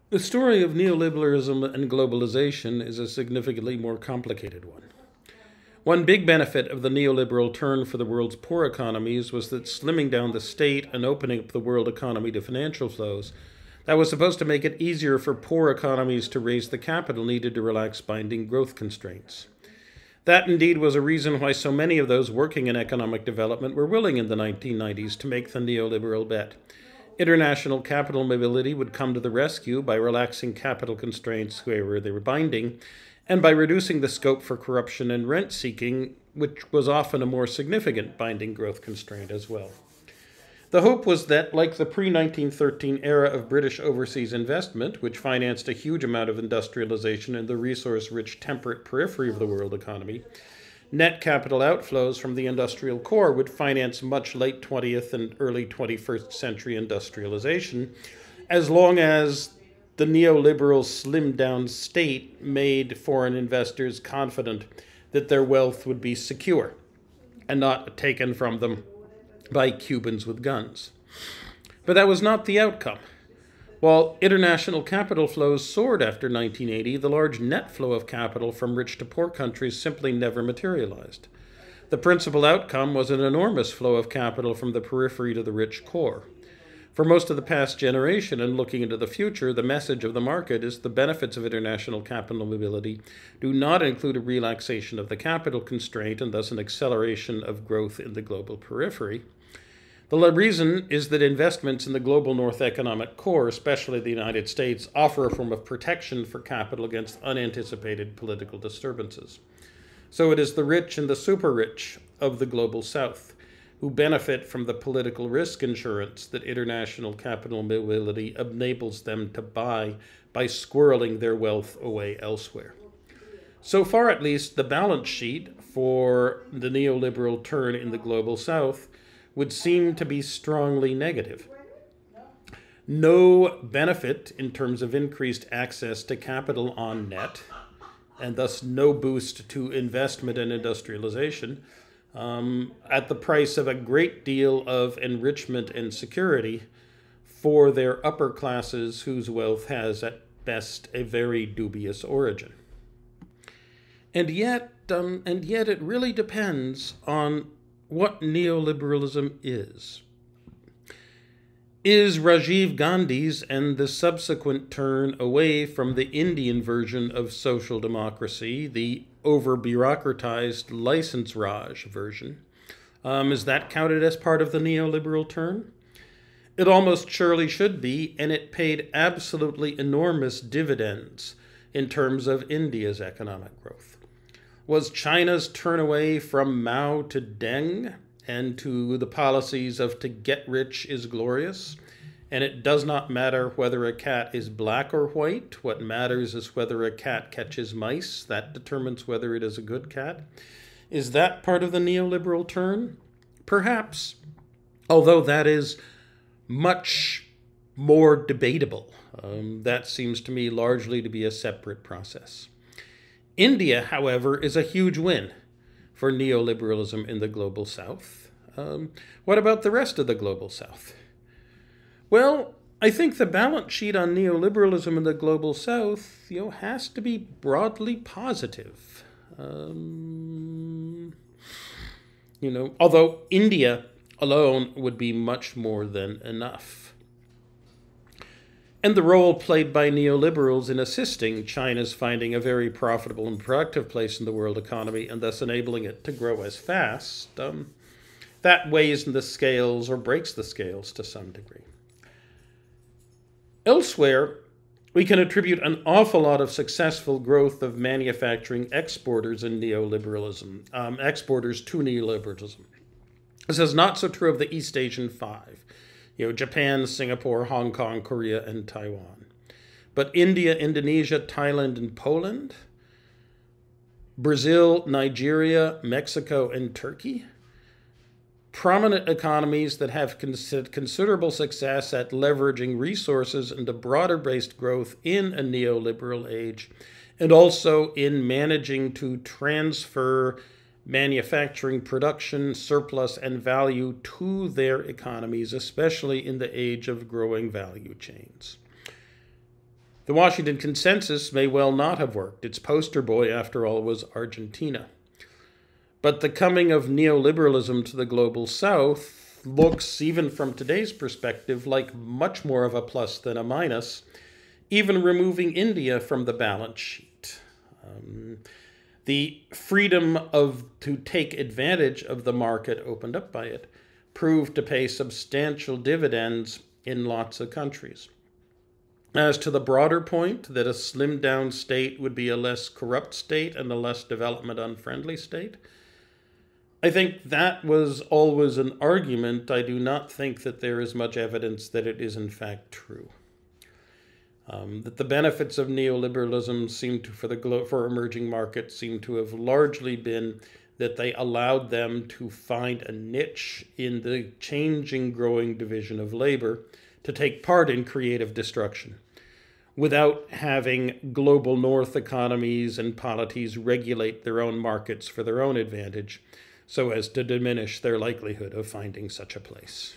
The story of neoliberalism and globalization is a significantly more complicated one. One big benefit of the neoliberal turn for the world's poor economies was that slimming down the state and opening up the world economy to financial flows, that was supposed to make it easier for poor economies to raise the capital needed to relax binding growth constraints. That indeed was a reason why so many of those working in economic development were willing in the 1990s to make the neoliberal bet. International capital mobility would come to the rescue by relaxing capital constraints wherever they were binding, and by reducing the scope for corruption and rent seeking, which was often a more significant binding growth constraint as well. The hope was that, like the pre-1913 era of British overseas investment, which financed a huge amount of industrialization in the resource-rich temperate periphery of the world economy, net capital outflows from the industrial core would finance much late 20th and early 21st century industrialization, as long as the neoliberal slimmed-down state made foreign investors confident that their wealth would be secure and not taken from them by Cubans with guns. But that was not the outcome. While international capital flows soared after 1980, the large net flow of capital from rich to poor countries simply never materialized. The principal outcome was an enormous flow of capital from the periphery to the rich core. For most of the past generation and looking into the future, the message of the market is the benefits of international capital mobility do not include a relaxation of the capital constraint and thus an acceleration of growth in the global periphery. The reason is that investments in the global North economic core, especially the United States, offer a form of protection for capital against unanticipated political disturbances. So it is the rich and the super rich of the global South who benefit from the political risk insurance that international capital mobility enables them to buy by squirreling their wealth away elsewhere. So far, at least, the balance sheet for the neoliberal turn in the global South would seem to be strongly negative. No benefit in terms of increased access to capital on net, and thus no boost to investment and industrialization, at the price of a great deal of enrichment and security for their upper classes whose wealth has at best a very dubious origin. And yet it really depends on what neoliberalism is. Is Rajiv Gandhi's and the subsequent turn away from the Indian version of social democracy, the over-bureaucratized license Raj version, is that counted as part of the neoliberal turn? It almost surely should be, and it paid absolutely enormous dividends in terms of India's economic growth. Was China's turn away from Mao to Deng and to the policies of to get rich is glorious, and it does not matter whether a cat is black or white. What matters is whether a cat catches mice. That determines whether it is a good cat. Is that part of the neoliberal turn? Perhaps, although that is much more debatable. That seems to me largely to be a separate process. India, however, is a huge win for neoliberalism in the global South. What about the rest of the global South? Well, I think the balance sheet on neoliberalism in the global South, has to be broadly positive. Although India alone would be much more than enough. And the role played by neoliberals in assisting China's finding a very profitable and productive place in the world economy and thus enabling it to grow as fast, that weighs in the scales or breaks the scales to some degree. Elsewhere, we can attribute an awful lot of successful growth of manufacturing exporters in neoliberalism, exporters to neoliberalism. This is not so true of the East Asian Five. Japan, Singapore, Hong Kong, Korea, and Taiwan. But India, Indonesia, Thailand, and Poland, Brazil, Nigeria, Mexico, and Turkey, prominent economies that have considerable success at leveraging resources into broader-based growth in a neoliberal age, and also in managing to transfer manufacturing production, surplus, and value to their economies, especially in the age of growing value chains. The Washington Consensus may well not have worked. Its poster boy, after all, was Argentina. But the coming of neoliberalism to the global south looks, even from today's perspective, like much more of a plus than a minus, even removing India from the balance sheet. The freedom to take advantage of the market opened up by it proved to pay substantial dividends in lots of countries. As to the broader point that a slimmed down state would be a less corrupt state and a less development unfriendly state, I think that was always an argument. I do not think that there is much evidence that it is in fact true. That the benefits of neoliberalism for emerging markets seem to have largely been that they allowed them to find a niche in the changing, growing division of labor to take part in creative destruction, without having global north economies and polities regulate their own markets for their own advantage, so as to diminish their likelihood of finding such a place.